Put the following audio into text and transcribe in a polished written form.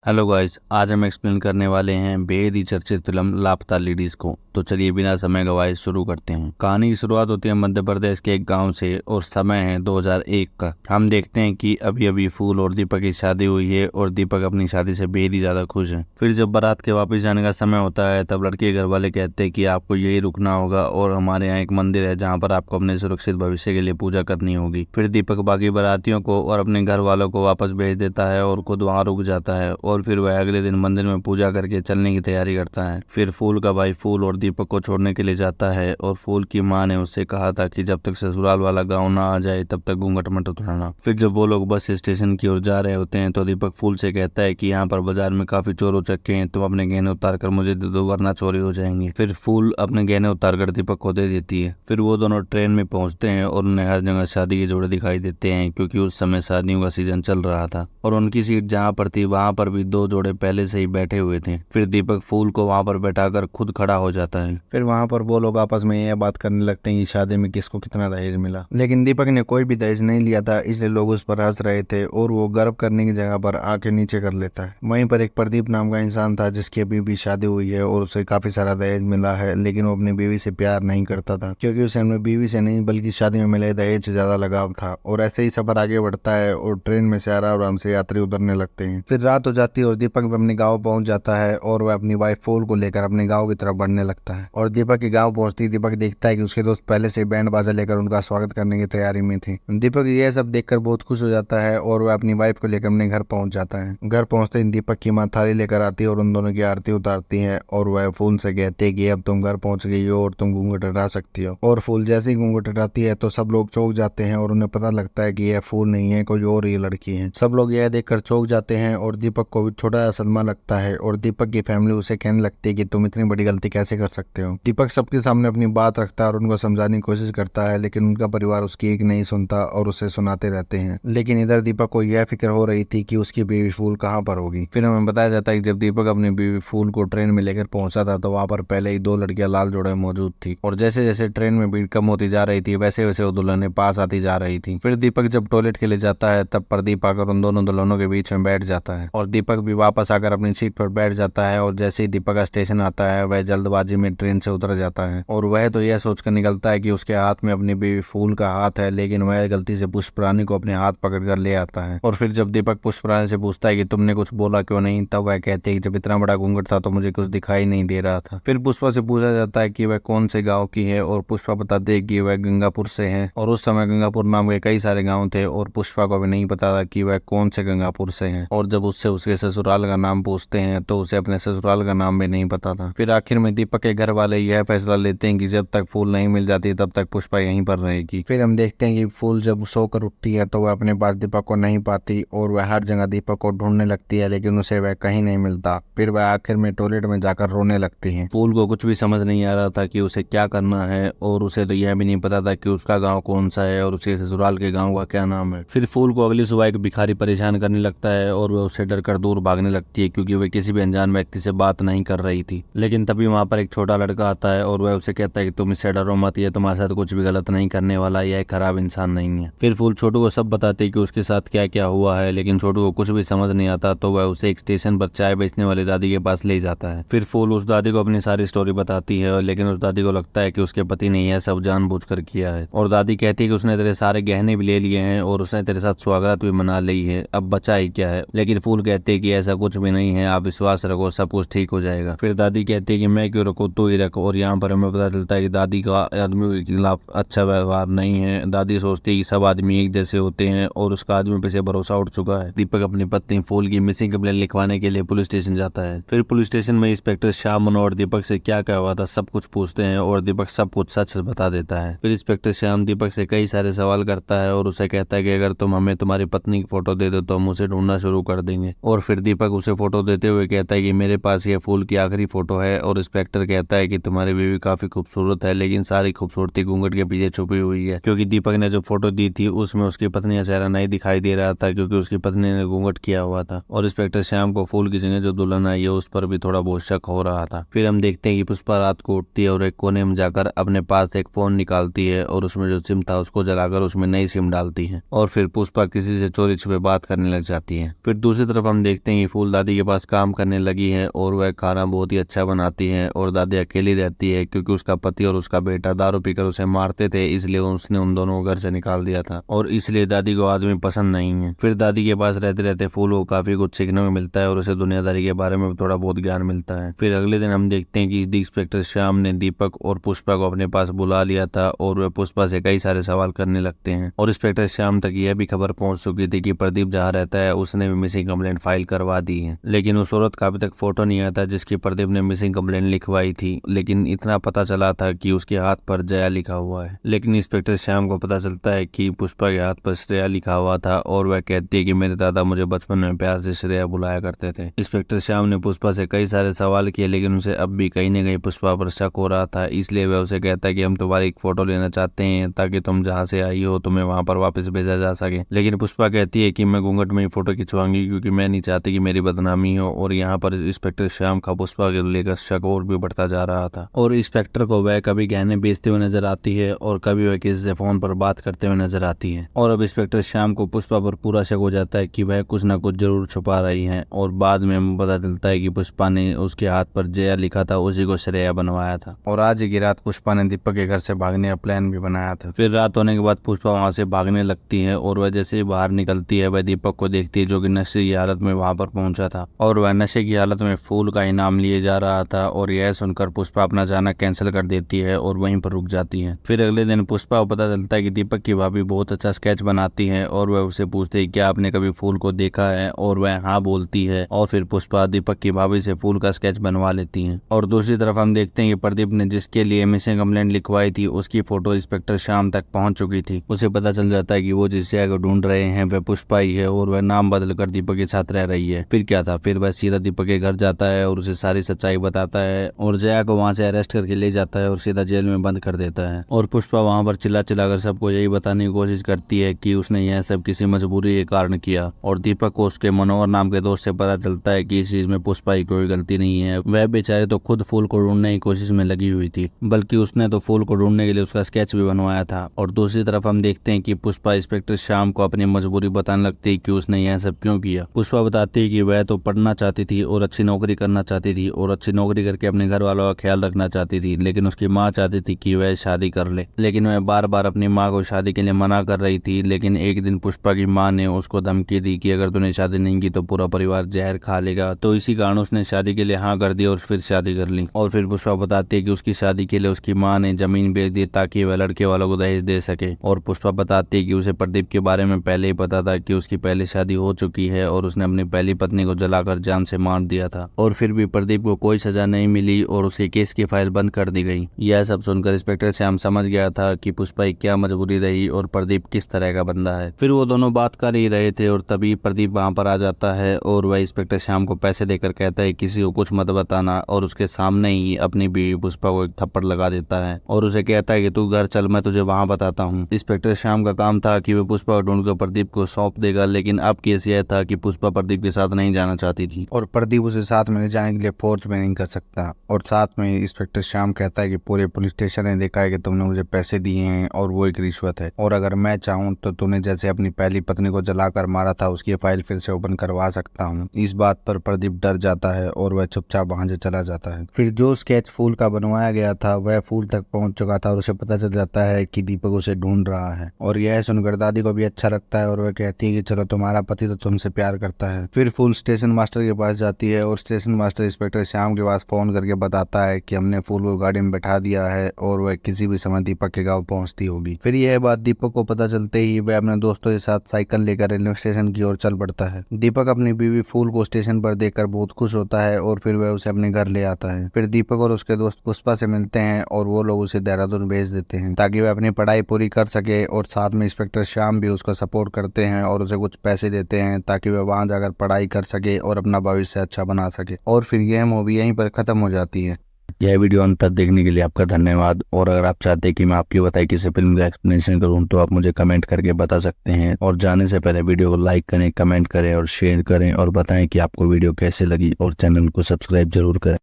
Hello guys, आज हम explain करने वाले हैं बेहद ही चर्चित फिल्म लापता लेडीज को। तो चलिए बिना समय गवाए शुरू करते हैं। कहानी की शुरुआत होती है मध्य प्रदेश के एक गांव से और समय है 2001 का। हम देखते हैं कि अभी अभी फूल और दीपक की शादी हुई है और दीपक अपनी शादी से बेहद ही ज्यादा खुश है। फिर जब बारात के वापस जाने का समय होता है तब लड़के के घर वाले कहते हैं कि आपको यही रुकना होगा और हमारे यहाँ एक मंदिर है जहाँ पर आपको अपने सुरक्षित भविष्य के लिए पूजा करनी होगी। फिर दीपक बाकी बारातियों को और अपने घर वालों को वापस भेज देता है और खुद वहाँ रुक जाता है और फिर वह अगले दिन मंदिर में पूजा करके चलने की तैयारी करता है। फिर फूल का भाई फूल और दीपक को छोड़ने के लिए जाता है और फूल की माँ ने उससे कहा था कि जब तक ससुराल वाला गाँव ना आ जाए तब तक घूंघट मत उठाना। फिर जब वो लोग बस स्टेशन की ओर जा रहे होते हैं तो दीपक फूल से कहता है कि यहाँ पर बाजार में काफी चोर उचक्के हैं, तुम अपने गहने उतार कर मुझे दे दो वरना चोरी हो जाएंगे। फिर फूल अपने गहने उतार कर दीपक को दे देती है। फिर वो दोनों ट्रेन में पहुंचते हैं और उन्हें हर जगह शादी के जोड़े दिखाई देते हैं क्योंकि उस समय शादियों का सीजन चल रहा था और उनकी सीट जहाँ पर थी वहाँ पर भी दो जोड़े पहले से ही बैठे हुए थे। फिर दीपक फूल को वहाँ पर बैठाकर खुद खड़ा हो जाता है। फिर वहां पर वो लोग आपस में यह बात करने लगते हैं कि शादी में किसको कितना दहेज मिला, लेकिन दीपक ने कोई भी दहेज नहीं लिया था, इसलिए लोग उस पर हंस रहे थे और वो गर्व करने की जगह पर आके नीचे कर लेता है। वहीं पर एक प्रदीप नाम का इंसान था जिसकी अभी भी शादी हुई है और उसे काफी सारा दहेज मिला है, लेकिन वो अपनी बीवी से प्यार नहीं करता था क्योंकि उसे अपनी बीवी से नहीं बल्कि शादी में मिले दहेज से ज्यादा लगाव था। और ऐसे ही सफर आगे बढ़ता है और ट्रेन में से आराम से यात्री उतरने लगते हैं। फिर रात हो जाती है और दीपक भी अपने गाँव पहुंच जाता है और वह अपनी वाइफ फूल को लेकर अपने गाँव की तरफ बढ़ने लगता है। और दीपक के गांव पहुंचते ही दीपक देखता है कि उसके दोस्त पहले से बैंड बाजा लेकर उनका स्वागत करने की तैयारी में थे। दीपक यह सब देखकर बहुत खुश हो जाता है और वह अपनी वाइफ को लेकर अपने घर पहुंच जाता है। घर पहुंचते ही दीपक की मां थाली लेकर आती है और उन दोनों की आरती उतारती है और वह फूल से कहती है कि अब तुम घर पहुंच गई हो और तुम घूंघट हटा सकती हो। और फूल जैसे ही घूंघट हटाती है तो सब लोग चौंक जाते हैं और उन्हें पता लगता है कि यह फूल नहीं है, कोई और ही लड़की है। सब लोग यह देखकर चौंक जाते हैं और दीपक को भी छोटा सा सदमा लगता है और दीपक की फैमिली उसे कहने लगती है कि तुम इतनी बड़ी गलती कैसे कर सकते हो। दीपक सबके सामने अपनी बात रखता है और उनको समझाने की कोशिश करता है, लेकिन उनका परिवार उसकी एक नहीं सुनता और उसे सुनाते रहते हैं। लेकिन इधर दीपक को यह फिक्र हो रही थी कि उसकी बीवी फूल कहाँ पर होगी। फिर हमें बताया जाता है कि जब दीपक अपनी बीवी फूल को ट्रेन में लेकर पहुंचा था तो वहां पर पहले ही दो लड़कियां लाल जोड़े मौजूद थी और जैसे जैसे ट्रेन में भीड़ कम होती जा रही थी वैसे वैसे वो दुल्हनें पास आती जा रही थी। फिर दीपक जब टॉयलेट के लिए जाता है तब प्रदीप आकर उन दोनों दुल्हनों के बीच में बैठ जाता है और दीपक भी वापस आकर अपनी सीट पर बैठ जाता है। और जैसे ही दीपक का स्टेशन आता है वह जल्दबाजी में ट्रेन से उतर जाता है और वह तो यह सोचकर निकलता है कि उसके हाथ में अपनी बीवी फूल का हाथ है, लेकिन वह गलती से पुष्परानी को अपने हाथ पकड़कर ले आता है। और फिर जब दीपक पुष्परानी से पूछता है कि तुमने कुछ बोला क्यों नहीं, तब वह कहती है कि जब इतना बड़ा घूंघट था तो मुझे कुछ दिखाई नहीं दे रहा था। फिर पुष्पा से पूछा जाता है कि वह कौन से गाँव की है और पुष्पा बताते है कि वह गंगापुर से है। और उस समय गंगापुर नाम के कई सारे गाँव थे और पुष्पा को भी नहीं पता था कि वह कौन से गंगापुर से है। और जब उससे उसके ससुराल का नाम पूछते हैं तो उसे अपने ससुराल का नाम भी नहीं पता था। फिर आखिर में दीपक के घर वाले यह फैसला लेते हैं कि जब तक फूल नहीं मिल जाती तब तक पुष्पा यहीं पर रहेगी। फिर हम देखते हैं कि फूल जब सोकर उठती है तो वह अपने पास दीपक को नहीं पाती और वह हर जगह दीपक को ढूंढने लगती है, लेकिन उसे वह कहीं नहीं मिलता। फिर वह आखिर में टॉयलेट में जाकर रोने लगती है। फूल को कुछ भी समझ नहीं आ रहा था कि उसे क्या करना है और उसे तो यह भी नहीं पता था कि उसका गांव कौन सा है और उसके ससुराल के गांव का क्या नाम है। फिर फूल को अगली सुबह एक भिखारी परेशान करने लगता है और वह उससे डरकर दूर भागने लगती है क्योंकि वह किसी भी अनजान व्यक्ति से बात नहीं कर रही थी। लेकिन तभी वहां पर एक छोटा लड़का आता है और वह उसे कहता है कि तुम इससे डरो मत, ये तुम्हारे साथ कुछ भी गलत नहीं करने वाला, यह एक खराब इंसान नहीं है। फिर फूल छोटू को सब बताती है कि उसके साथ क्या क्या हुआ है, लेकिन छोटू को कुछ भी समझ नहीं आता तो वह उसे एक स्टेशन पर चाय बेचने वाली दादी के पास ले जाता है। फिर फूल उस दादी को अपनी सारी स्टोरी बताती है, लेकिन उस दादी को लगता है कि उसके पति ने यह सब जानबूझकर किया है। और दादी कहती है कि उसने तेरे सारे गहने भी ले लिए हैं और उसने तेरे साथ स्वागत भी मना ली है, अब बचा ही क्या है। लेकिन फूल कहते हैं कि ऐसा कुछ भी नहीं है, आप विश्वास रखो, सब कुछ ठीक हो जाएगा। फिर दादी कहती है कि मैं क्यों रखूं, तू ही रख। और यहाँ पर हमें पता चलता है कि दादी का आदमी के खिलाफ अच्छा व्यवहार नहीं है। दादी सोचती है कि सब आदमी एक जैसे होते हैं और उसका आदमी पे से भरोसा उठ चुका है। दीपक अपनी पत्नी फूल की मिसिंग कंप्लेंट लिखवाने के लिए पुलिस स्टेशन जाता है। फिर पुलिस स्टेशन में इंस्पेक्टर श्याम मनोहर दीपक से क्या क्या हुआ था सब कुछ पूछते हैं और दीपक सब कुछ सच बता देता है। फिर इंस्पेक्टर श्याम दीपक से कई सारे सवाल करता है और उसे कहता है कि अगर तुम हमें तुम्हारी पत्नी की फोटो दे दो तो हम उसे ढूंढना शुरू कर देंगे। और फिर दीपक उसे फोटो देते हुए कहता है कि मेरे पास यह फूल की आखिरी फोटो है। और इंस्पेक्टर कहता है कि तुम्हारी बीवी काफी खूबसूरत है, लेकिन सारी खूबसूरती घूंघट के पीछे छुपी हुई है, क्योंकि दीपक ने जो फोटो दी थी उसमें उसकी पत्नी का चेहरा नहीं दिखाई दे रहा था क्योंकि उसकी पत्नी ने घूंघट किया हुआ था। और इंस्पेक्टर श्याम को फूल की जगह जो दुल्हन आई है उस पर भी थोड़ा बहुत शक हो रहा था। फिर हम देखते हैं कि पुष्पा रात को उठती है और एक कोने में जाकर अपने पास एक फोन निकालती है और उसमें जो सिम था उसको जलाकर उसमें नई सिम डालती है और फिर पुष्पा किसी से चोरी छुपे बात करने लग जाती है। फिर दूसरी तरफ हम देखते हैं कि फूल दादी के पास काम करने लगी है और वह खाना बहुत ही अच्छा बनाती है और दादी अकेली रहती है क्योंकि उसका पति और उसका बेटा दारू पीकर उसे मारते थे, इसलिए उसने उन दोनों को घर से निकाल दिया था और इसलिए दादी को आदमी पसंद नहीं है। फिर दादी के पास रहते रहते फूल को काफी कुछ सीखने को मिलता है और उसे दुनियादारी के बारे में भी थोड़ा बहुत ज्ञान मिलता है। फिर अगले दिन हम देखते हैं कि इंस्पेक्टर श्याम ने दीपक और पुष्पा को अपने पास बुला लिया था और वह पुष्पा से कई सारे सवाल करने लगते हैं और इंस्पेक्टर श्याम तक यह भी खबर पहुंच चुकी थी कि प्रदीप जहाँ रहता है उसने भी मिसिंग कंप्लेंट फाइल करवा दी है, लेकिन उस औरत का अभी तक फोटो नहीं आया था जिसकी प्रदीप ने मिसिंग कंप्लेंट लिखवाई थी। लेकिन इतना पता चला था कि उसके हाथ पर जया लिखा हुआ है, लेकिन इंस्पेक्टर श्याम को पता चलता है कि पुष्पा के हाथ पर श्रेया लिखा हुआ था और वह कहती है कि मेरे दादा मुझे बचपन में प्यार से श्रेया बुलाया करते थे। इंस्पेक्टर श्याम ने पुष्पा से कई सारे सवाल किए, लेकिन उसे अब भी कहीं न कहीं पुष्पा पर शक हो रहा था, इसलिए वह उसे कहता है कि हम तुम्हारी एक फोटो लेना चाहते हैं ताकि तुम जहाँ से आई हो तुम्हें वहां पर वापस भेजा जा सके। लेकिन पुष्पा कहती है कि मैं घूंघट में ही फोटो खिंचवाऊंगी क्योंकि मैं नहीं चाहती कि मेरी बदनामी हो। और यहाँ पर इंस्पेक्टर श्याम का पुष्पा के लेकर शक और भी बढ़ता जा रहा था और इंस्पेक्टर को वह कभी गहने बेचते हुए नजर आती है और कभी वह किसी से फोन पर बात करते हुए नजर आती है। और अब इंस्पेक्टर श्याम को पुष्पा पर पूरा शक हो जाता है कि वह कुछ न कुछ जरूर छुपा रही है और बाद में पता चलता है कि पुष्पा ने उसके हाथ पर जया लिखा था उसी को श्रेया बनवाया था। और आज ही की रात पुष्पा ने दीपक के घर से भागने का प्लान भी बनाया था। फिर रात होने के बाद पुष्पा वहां से भागने लगती है और वह जैसे ही बाहर निकलती है वह दीपक को देखती है जो कि नशे की हालत में वहां पर पहुंचा था और वह नशे की हालत में फूल का इनाम लिए जा रहा था और यह सुनकर पुष्पा अपना जाना कैंसिल कर देती है और वहीं पर रुक जाती है। फिर अगले दिन पुष्पा को पता चलता है कि दीपक की भाभी बहुत अच्छा स्केच बनाती है और वह उसे पूछती है क्या आपने कभी फूल को देखा है और वह हाँ बोलती है और फिर पुष्पा दीपक की भाभी से फूल का स्केच बनवा लेती है। और दूसरी तरफ हम देखते हैं कि प्रदीप ने जिसके लिए मिसिंग कंप्लेंट लिखवाई थी उसकी फोटो इंस्पेक्टर श्याम तक पहुंच चुकी थी। उसे पता चल जाता है कि वो जिस जया को ढूंढ रहे हैं वह पुष्पा ही है और वह नाम बदल कर दीपक के साथ रह रही है। फिर क्या था, फिर वह सीधा दीपक के घर जाता है और उसे सारी सच्चाई बताता है और जया को वहां से अरेस्ट करके ले जाता है और सीधा जेल में बंद कर देता है। और पुष्पा वहां पर चिल्ला चिल्लाकर सबको यही बताने की कोशिश करती है कि उसने यह सब किसी मजबूरी के कारण किया। और दीपक को उसके मनोहर नाम के दोस्त से पता चलता है कि इस चीज में पुष्पा की कोई गलती नहीं है, वह बेचारे तो खुद फूल को ढूंढने की कोशिश में लगी हुई थी, बल्कि उसने तो फूल को ढूंढने के लिए उसका स्केच भी बनवाया था। और दूसरी तरफ हम देखते हैं कि पुष्पा इंस्पेक्टर श्याम को अपनी मजबूरी बताने लगती है कि उसने यह सब क्यों किया। पुष्पा बताती है कि वह तो पढ़ना चाहती थी और अच्छी नौकरी करना चाहती थी और अच्छी नौकरी करके अपने घर वालों का ख्याल रखना चाहती थी, लेकिन उसकी माँ चाहती थी कि वह शादी कर ले, लेकिन वह बार बार अपनी माँ को शादी के लिए मना कर रही थी। लेकिन एक दिन पुष्पा की माँ ने उसको धमकी दी कि अगर तूने शादी नहीं की तो पूरा परिवार जहर खा लेगा, तो इसी कारण उसने शादी के लिए हाँ कर दी और फिर शादी कर ली। और फिर पुष्पा बताती है कि उसकी शादी के लिए उसकी माँ ने जमीन बेच दी ताकि वह लड़के वालों को दहेज दे सके। और पुष्पा बताती है कि उसे प्रदीप के बारे में पहले ही पता था कि उसकी पहली शादी हो चुकी है और उसने अपनी पहली पत्नी को जलाकर जान से मार दिया था और फिर भी प्रदीप को कोई सजा नहीं मिली और उसके केस की फाइल बंद कर दी गई। यह सब सुनकर इंस्पेक्टर श्याम समझ गया था कि पुष्पा की क्या मजबूरी रही और प्रदीप किस तरह का बंदा है। फिर वो दोनों बात कर ही रहे थे और तभी प्रदीप वहां पर आ जाता है और वह इंस्पेक्टर श्याम को पैसे देकर कहता है किसी को कुछ मत बताना और उसके सामने ही अपनी बीवी पुष्पा को एक थप्पड़ लगा देता है और उसे कहता है कि तू घर चल, मैं तुझे वहां बताता हूँ। इंस्पेक्टर श्याम का काम था कि वह पुष्पा को ढूंढकर प्रदीप को सौंप देगा, लेकिन अब केस यह था कि पुष्पा प्रदीप के साथ नहीं जाना चाहती थी और प्रदीप उसे साथ में ले जाने के लिए फोर्स में नहीं कर सकता। और साथ में इंस्पेक्टर श्याम कहता है कि पूरे पुलिस स्टेशन ने देखा है कि तुमने मुझे पैसे दिए हैं और वो एक रिश्वत है और अगर मैं चाहूँ तो तूने जैसे अपनी पहली पत्नी को जलाकर मारा था उसकी फाइल फिर से ओपन करवा सकता हूँ। इस बात पर प्रदीप डर जाता है और वह चुपचाप वहां से चला जाता है। फिर जो स्केच फूल का बनवाया गया था वह फूल तक पहुंच चुका था और उसे पता चल जाता है कि दीपक उसे ढूंढ रहा है और यह सुनकर दादी को भी अच्छा लगता है और वह कहती है कि चलो तुम्हारा पति तो तुमसे प्यार करता है। फिर फूल स्टेशन मास्टर के पास जाती है और स्टेशन मास्टर इंस्पेक्टर श्याम के पास फोन करके बताता है कि हमने फूल को गाड़ी में बैठा दिया है और वह किसी भी समय दीपक के गाँव पहुंचती होगी। फिर यह बात दीपक को पता चलते ही वह अपने दोस्तों के साथ साइकिल लेकर रेलवे स्टेशन की ओर चल पड़ता है। दीपक अपनी बीवी फूल को स्टेशन पर देखकर बहुत खुश होता है और फिर वह उसे अपने घर ले आता है। फिर दीपक और उसके दोस्त पुष्पा से मिलते हैं और वो लोग उसे देहरादून भेज देते हैं ताकि वह अपनी पढ़ाई पूरी कर सके और साथ में इंस्पेक्टर श्याम भी उसको सपोर्ट करते हैं और उसे कुछ पैसे देते हैं ताकि वह वहां जाकर पढ़ाई कर सके और अपना भविष्य अच्छा बना सके। और फिर यह मूवी यहीं पर खत्म हो जाती है। यह वीडियो अंत तक देखने के लिए आपका धन्यवाद। और अगर आप चाहते हैं कि मैं आपकी बताई किसी फिल्म का एक्सप्लेनेशन करूं तो आप मुझे कमेंट करके बता सकते हैं। और जाने से पहले वीडियो को लाइक करें, कमेंट करें और शेयर करें और बताएं कि आपको वीडियो कैसे लगी और चैनल को सब्सक्राइब जरूर करें।